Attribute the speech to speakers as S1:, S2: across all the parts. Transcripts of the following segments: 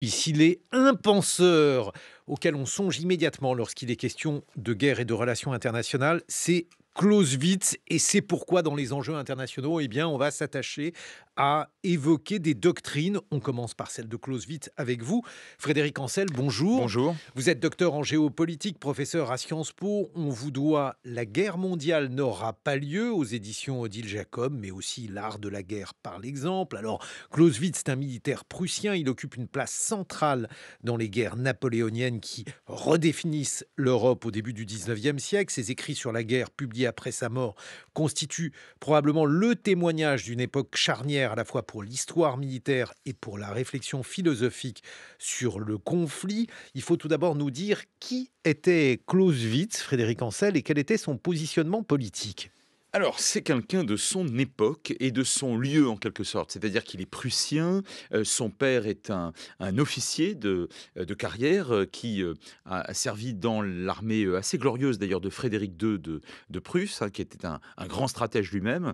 S1: Ici, les un penseur auquel on songe immédiatement lorsqu'il est question de guerre et de relations internationales, c'est Clausewitz. Et c'est pourquoi, dans les enjeux internationaux, on va s'attacher à évoquer des doctrines. On commence par celle de Clausewitz avec vous. Frédéric Ancel, bonjour.
S2: Bonjour.
S1: Vous êtes docteur en géopolitique, professeur à Sciences Po. On vous doit La guerre mondiale n'aura pas lieu aux éditions Odile Jacob, mais aussi L'art de la guerre par l'exemple. Alors, Clausewitz est un militaire prussien. Il occupe une place centrale dans les guerres napoléoniennes qui redéfinissent l'Europe au début du 19e siècle. Ses écrits sur la guerre, publiés après sa mort, constituent probablement le témoignage d'une époque charnière à la fois pour l'histoire militaire et pour la réflexion philosophique sur le conflit. Il faut tout d'abord nous dire qui était Clausewitz, Frédéric Ancel, et quel était son positionnement politique.
S2: Alors, c'est quelqu'un de son époque et de son lieu en quelque sorte. C'est-à-dire qu'il est prussien. Son père est un officier de carrière qui a servi dans l'armée assez glorieuse d'ailleurs de Frédéric II de Prusse, hein, qui était un grand stratège lui-même.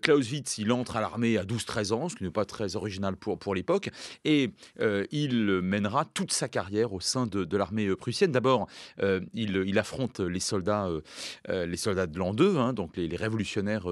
S2: Clausewitz, il entre à l'armée à 12-13 ans, ce qui n'est pas très original pour l'époque. Et il mènera toute sa carrière au sein de l'armée prussienne. D'abord, il affronte les soldats de l'an 2, hein, donc les révolutionnaires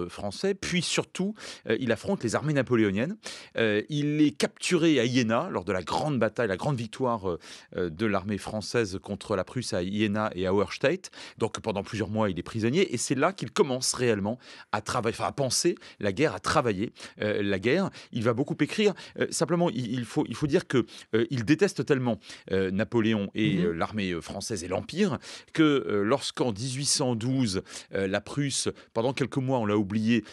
S2: français, puis surtout, il affronte les armées napoléoniennes. Il est capturé à Iéna lors de la grande bataille, la grande victoire de l'armée française contre la Prusse à Iéna et à Auerstedt. Donc pendant plusieurs mois, il est prisonnier et c'est là qu'il commence réellement à travailler, enfin à penser la guerre, à travailler la guerre. Il va beaucoup écrire. Simplement, il faut dire que il déteste tellement Napoléon et
S1: Mhm.
S2: l'armée française et l'Empire que lorsqu'en 1812, la Prusse, pendant quelques mois, on l'a oublié,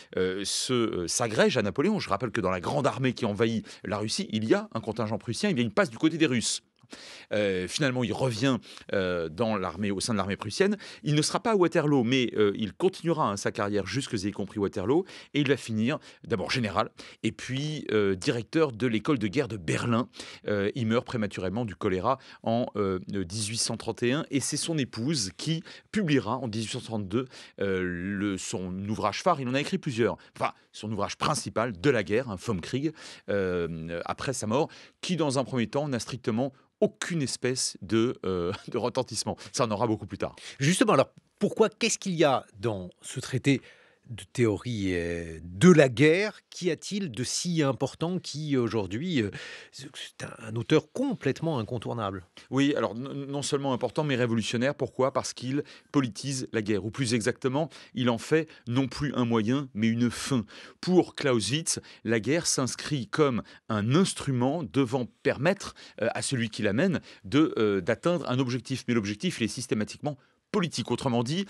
S2: s'agrège à Napoléon. Je rappelle que dans la grande armée qui envahit la Russie, il y a un contingent prussien, il passe du côté des Russes. Finalement, il revient dans l'armée, au sein de l'armée prussienne. Il ne sera pas à Waterloo, mais il continuera, hein, sa carrière jusque y compris Waterloo, et il va finir d'abord général, et puis directeur de l'école de guerre de Berlin. Il meurt prématurément du choléra en 1831, et c'est son épouse qui publiera en 1832 son ouvrage phare. Il en a écrit plusieurs. Enfin, son ouvrage principal de la guerre, un Vom Krieg, après sa mort, qui dans un premier temps n'a strictement aucune espèce de retentissement. Ça, on en aura beaucoup plus tard.
S1: Justement, alors pourquoi, qu'est-ce qu'il y a dans ce traité de théorie de la guerre? Qu'y a-t-il de si important qui aujourd'hui, c'est un auteur complètement incontournable?
S2: Oui, alors non seulement important, mais révolutionnaire. Pourquoi? Parce qu'il politise la guerre, ou plus exactement, il en fait non plus un moyen, mais une fin. Pour Clausewitz, la guerre s'inscrit comme un instrument devant permettre à celui qui l'amène d'atteindre un objectif. Mais l'objectif, il est systématiquement politique. Autrement dit,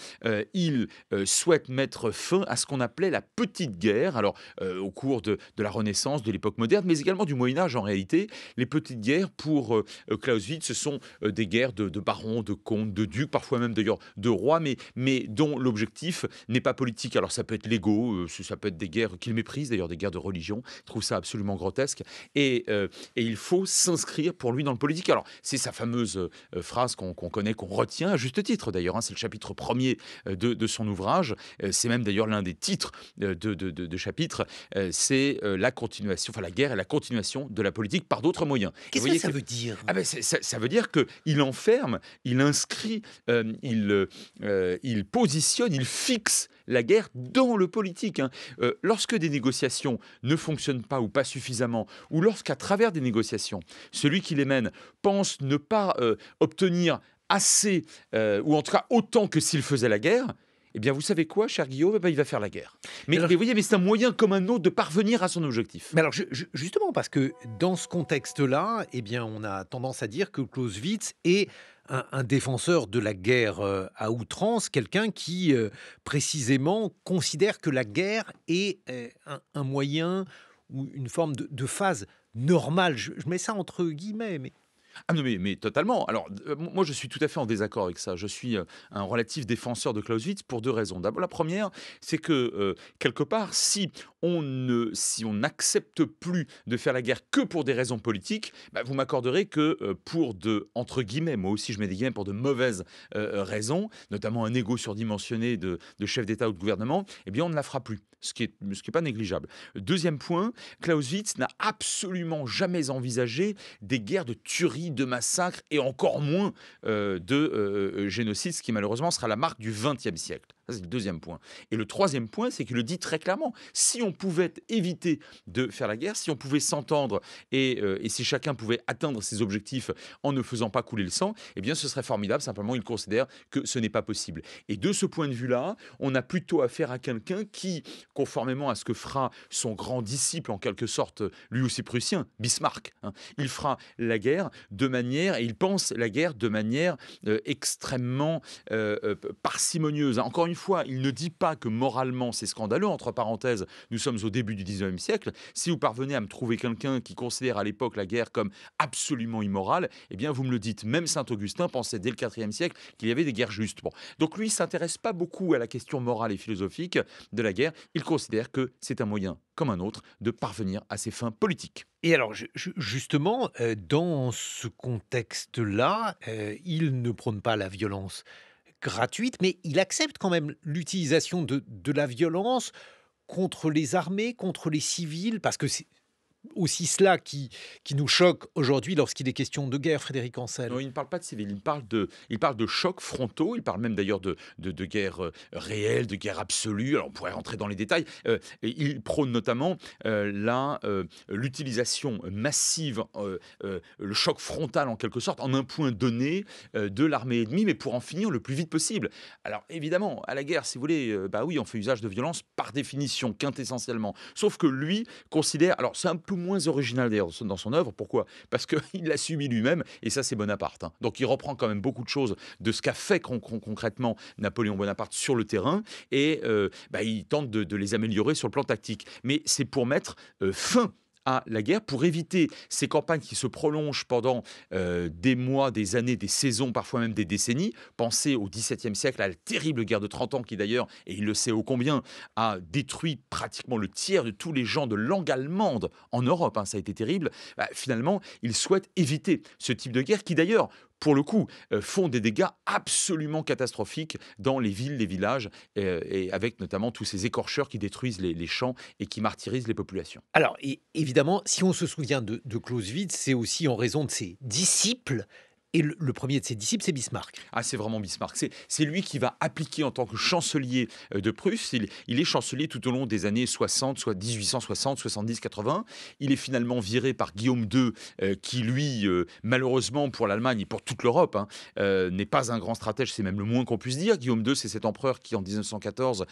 S2: il souhaite mettre fin à ce qu'on appelait la petite guerre, alors au cours de la Renaissance, de l'époque moderne, mais également du Moyen Âge en réalité. Les petites guerres, pour Clausewitz, ce sont des guerres de barons, de comtes, de ducs, parfois même d'ailleurs de rois, mais dont l'objectif n'est pas politique. Alors ça peut être l'ego, ça peut être des guerres qu'il méprise, d'ailleurs des guerres de religion. Je trouve ça absolument grotesque. Et il faut s'inscrire pour lui dans le politique. Alors c'est sa fameuse phrase qu'on connaît, qu'on retient à juste titre d'ailleurs, hein. C'est le chapitre premier de son ouvrage. C'est même d'ailleurs l'un des titres de chapitre. C'est la continuation, enfin la guerre est la continuation de la politique par d'autres moyens. Et vous
S1: Qu'est-ce que
S2: voyez
S1: ça
S2: que
S1: veut dire?
S2: ça veut dire qu'il enferme, il inscrit, il positionne, il fixe la guerre dans le politique, hein. Lorsque des négociations ne fonctionnent pas ou pas suffisamment, ou lorsqu'à travers des négociations, celui qui les mène pense ne pas obtenir assez, ou en tout cas autant que s'il faisait la guerre, eh bien vous savez quoi, cher Guillaume? Eh ben, il va faire la guerre.
S1: Mais
S2: Mais vous voyez, mais c'est un moyen comme un autre de parvenir à son objectif.
S1: Mais alors, justement, parce que dans ce contexte-là, on a tendance à dire que Clausewitz est un défenseur de la guerre à outrance, quelqu'un qui, précisément, considère que la guerre est un moyen ou une forme de phase normale. Je mets ça entre guillemets, mais
S2: Ah non, mais totalement. Alors, moi, je suis tout à fait en désaccord avec ça. Je suis, un relatif défenseur de Clausewitz pour 2 raisons. D'abord, la première, c'est que, quelque part, si on n'accepte plus de faire la guerre que pour des raisons politiques, bah, vous m'accorderez que, pour de entre guillemets, moi aussi je mets des guillemets, pour de mauvaises, raisons, notamment un ego surdimensionné de chef d'État ou de gouvernement, eh bien, on ne la fera plus, ce qui est pas négligeable. Deuxième point, Clausewitz n'a absolument jamais envisagé des guerres de tuerie, de massacres et encore moins génocide, ce qui malheureusement sera la marque du XXe siècle. Ça, c'est le deuxième point. Et le troisième point, c'est qu'il le dit très clairement. Si on pouvait éviter de faire la guerre, si on pouvait s'entendre et si chacun pouvait atteindre ses objectifs en ne faisant pas couler le sang, eh bien ce serait formidable. Simplement, il considère que ce n'est pas possible. Et de ce point de vue-là, on a plutôt affaire à quelqu'un qui, conformément à ce que fera son grand disciple, en quelque sorte, lui aussi prussien, Bismarck, hein, il fera la guerre de manière, et il pense la guerre de manière extrêmement parcimonieuse. Encore une fois, il ne dit pas que moralement c'est scandaleux. Entre parenthèses, nous sommes au début du 19e siècle. Si vous parvenez à me trouver quelqu'un qui considère à l'époque la guerre comme absolument immorale, eh bien vous me le dites. Même Saint-Augustin pensait dès le 4e siècle qu'il y avait des guerres justes. Bon. Donc lui, il ne s'intéresse pas beaucoup à la question morale et philosophique de la guerre. Il considère que c'est un moyen, comme un autre, de parvenir à ses fins politiques.
S1: Et alors justement, dans ce contexte-là, il ne prône pas la violence gratuite, mais il accepte quand même l'utilisation de la violence contre les armées, contre les civils, parce que c'est aussi cela qui nous choque aujourd'hui lorsqu'il est question de guerre, Frédéric
S2: Non,
S1: Ancel.
S2: il ne parle pas de civils, il parle de chocs frontaux, il parle même d'ailleurs de guerre réelle, de guerre absolue. Alors on pourrait rentrer dans les détails. Et il prône notamment l'utilisation massive, le choc frontal en quelque sorte, en un point donné de l'armée ennemie, mais pour en finir le plus vite possible. Alors évidemment, à la guerre, si vous voulez, bah oui, on fait usage de violence par définition, quintessentiellement. Sauf que lui considère, alors c'est un peu moins original d'ailleurs dans son œuvre, pourquoi? Parce qu'il l'a subi lui-même, et ça c'est Bonaparte, hein. Donc il reprend quand même beaucoup de choses de ce qu'a fait concrètement Napoléon Bonaparte sur le terrain, et bah, il tente de les améliorer sur le plan tactique. Mais c'est pour mettre fin à la guerre, pour éviter ces campagnes qui se prolongent pendant des mois, des années, des saisons, parfois même des décennies. Pensez au XVIIe siècle, à la terrible guerre de 30 ans qui d'ailleurs, et il le sait ô combien, a détruit pratiquement le tiers de tous les gens de langue allemande en Europe, hein, ça a été terrible. Bah, finalement, il souhaite éviter ce type de guerre qui d'ailleurs, pour le coup, font des dégâts absolument catastrophiques dans les villes, les villages, et avec notamment tous ces écorcheurs qui détruisent les champs et qui martyrisent les populations.
S1: Alors évidemment, si on se souvient de Clausewitz, c'est aussi en raison de ses disciples et le 1er de ses disciples, c'est Bismarck.
S2: Ah, c'est vraiment Bismarck. C'est lui qui va appliquer en tant que chancelier de Prusse. Il est chancelier tout au long des années 60, soit 1860, 70, 80. Il est finalement viré par Guillaume II, qui lui, malheureusement pour l'Allemagne et pour toute l'Europe, hein, n'est pas un grand stratège, c'est même le moins qu'on puisse dire. Guillaume II, c'est cet empereur qui, en 1914,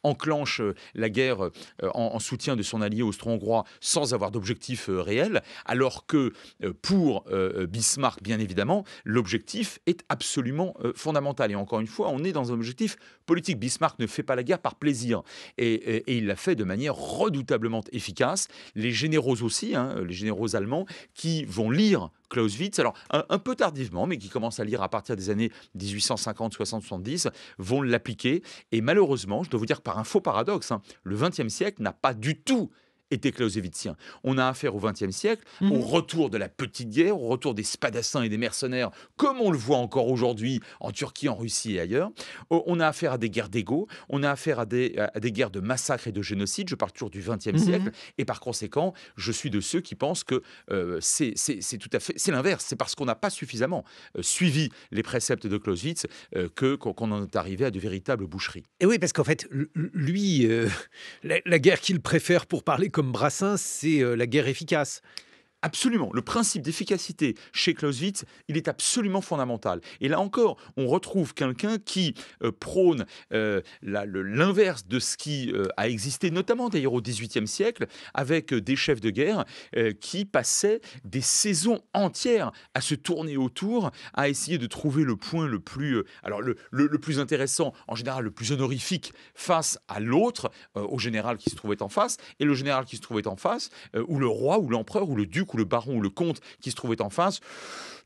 S2: enclenche la guerre en soutien de son allié austro-hongrois sans avoir d'objectif réel, alors que pour Bismarck, bien évidemment, l'objectif est absolument fondamental. Et encore une fois, on est dans un objectif politique. Bismarck ne fait pas la guerre par plaisir. Et il l'a fait de manière redoutablement efficace. Les généraux aussi, hein, les généraux allemands, qui vont lire Clausewitz, alors un peu tardivement, mais qui commencent à lire à partir des années 1850, 60, 70, vont l'appliquer. Et malheureusement, je dois vous dire que par un faux paradoxe, hein, le XXe siècle n'a pas du tout était clausewitzien. On a affaire au XXe siècle, au
S1: Mmh.
S2: retour de la petite guerre, au retour des spadassins et des mercenaires, comme on le voit encore aujourd'hui en Turquie, en Russie et ailleurs. On a affaire à des guerres d'ego, on a affaire à des guerres de massacres et de génocides, je parle toujours du XXe siècle,
S1: Mmh.
S2: et par conséquent, je suis de ceux qui pensent que c'est tout à fait, c'est l'inverse, c'est parce qu'on n'a pas suffisamment suivi les préceptes de Clausewitz qu'on en est arrivé à de véritables boucheries.
S1: Et oui, parce qu'en fait, lui, la guerre qu'il préfère pour parler comme Brassens, c'est, la guerre efficace.
S2: Absolument. Le principe d'efficacité chez Clausewitz, il est absolument fondamental. Et là encore, on retrouve quelqu'un qui prône l'inverse de ce qui a existé, notamment d'ailleurs au XVIIIe siècle, avec des chefs de guerre qui passaient des saisons entières à se tourner autour, à essayer de trouver le point le plus, le plus intéressant, en général le plus honorifique, face à l'autre, au général qui se trouvait en face. Et le général qui se trouvait en face, ou le roi, ou l'empereur, ou le duc, duc ou le baron ou le comte qui se trouvait en face,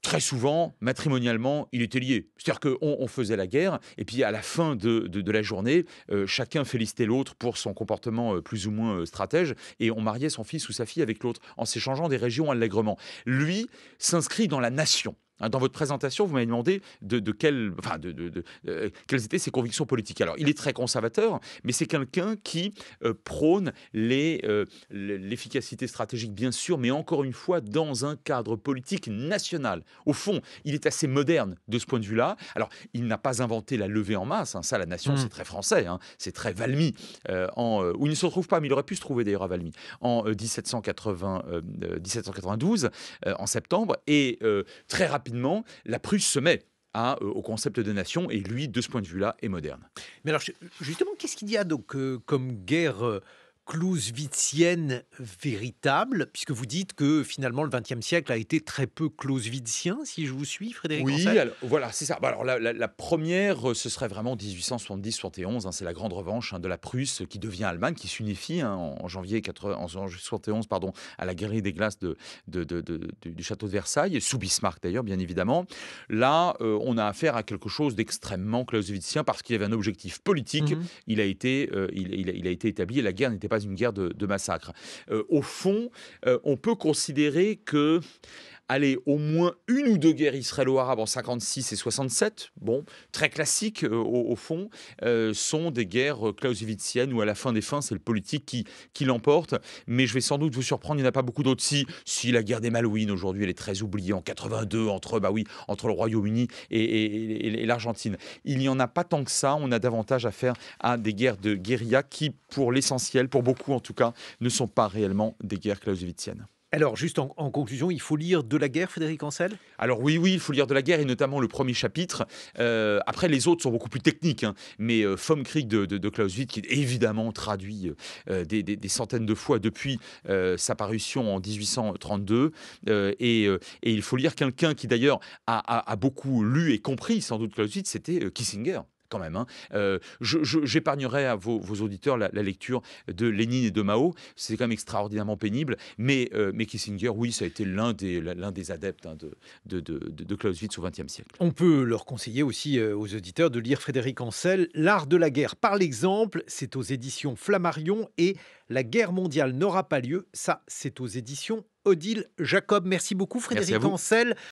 S2: très souvent, matrimonialement, il était lié. C'est-à-dire qu'on faisait la guerre, et puis à la fin de la journée, chacun félicitait l'autre pour son comportement plus ou moins stratège, et on mariait son fils ou sa fille avec l'autre, en s'échangeant des régions allègrement. Lui s'inscrit dans la nation. Dans votre présentation, vous m'avez demandé quelles étaient ses convictions politiques. Alors, il est très conservateur, mais c'est quelqu'un qui prône l'efficacité stratégique, bien sûr, mais encore une fois, dans un cadre politique national. Au fond, il est assez moderne de ce point de vue-là. Alors, il n'a pas inventé la levée en masse. Ça, la nation, c'est très français. C'est très Valmy. Où il ne se retrouve pas, mais il aurait pu se trouver d'ailleurs à Valmy, en 1792, en septembre. Et très rapidement, la Prusse se met au concept de nation, et lui, de ce point de vue-là, est moderne.
S1: Mais alors, justement, qu'est-ce qu'il y a donc comme guerre clausewitzienne véritable, puisque vous dites que finalement le XXe siècle a été très peu clausewitzien, si je vous suis, Frédéric
S2: Oui,
S1: Ancel?
S2: alors, voilà, c'est ça. Bah, alors, la première, ce serait vraiment 1870-71. C'est la grande revanche de la Prusse qui devient Allemagne, qui s'unifie en janvier 71, pardon, à la guerre des glaces du château de Versailles, sous Bismarck d'ailleurs, bien évidemment. Là, on a affaire à quelque chose d'extrêmement clausewitzien parce qu'il y avait un objectif politique.
S1: Mhm.
S2: Il a été établi, et la guerre n'était pas une guerre de massacre. Au fond, on peut considérer que, allez, au moins une ou deux guerres israélo-arabes en 56 et 67, bon, très classiques au fond, sont des guerres clausewitziennes où à la fin des fins, c'est le politique qui l'emporte. Mais je vais sans doute vous surprendre, il n'y en a pas beaucoup d'autres. Si la guerre des Malouines, aujourd'hui, elle est très oubliée, en 82, entre le Royaume-Uni et l'Argentine. Il n'y en a pas tant que ça, on a davantage affaire à des guerres de guérilla qui, pour l'essentiel, pour beaucoup en tout cas, ne sont pas réellement des guerres clausewitziennes.
S1: Alors, juste en conclusion, il faut lire De la guerre, Frédéric Ancel?
S2: Alors oui, il faut lire de la guerre, et notamment le premier chapitre. Après, les autres sont beaucoup plus techniques, mais Vom Krieg de Clausewitz, qui est évidemment traduit des centaines de fois depuis sa parution en 1832. Et il faut lire quelqu'un qui d'ailleurs a beaucoup lu et compris sans doute Clausewitz, c'était Kissinger. Quand même. J'épargnerai à vos auditeurs la lecture de Lénine et de Mao. C'est quand même extraordinairement pénible. Mais Kissinger, oui, ça a été l'un des adeptes de Clausewitz au XXe siècle.
S1: On peut leur conseiller aussi aux auditeurs de lire Frédéric Ancel, L'art de la guerre par l'exemple, c'est aux éditions Flammarion, et La guerre mondiale n'aura pas lieu, ça c'est aux éditions Odile Jacob. Merci beaucoup
S2: Merci à
S1: Frédéric
S2: vous.
S1: Ancel.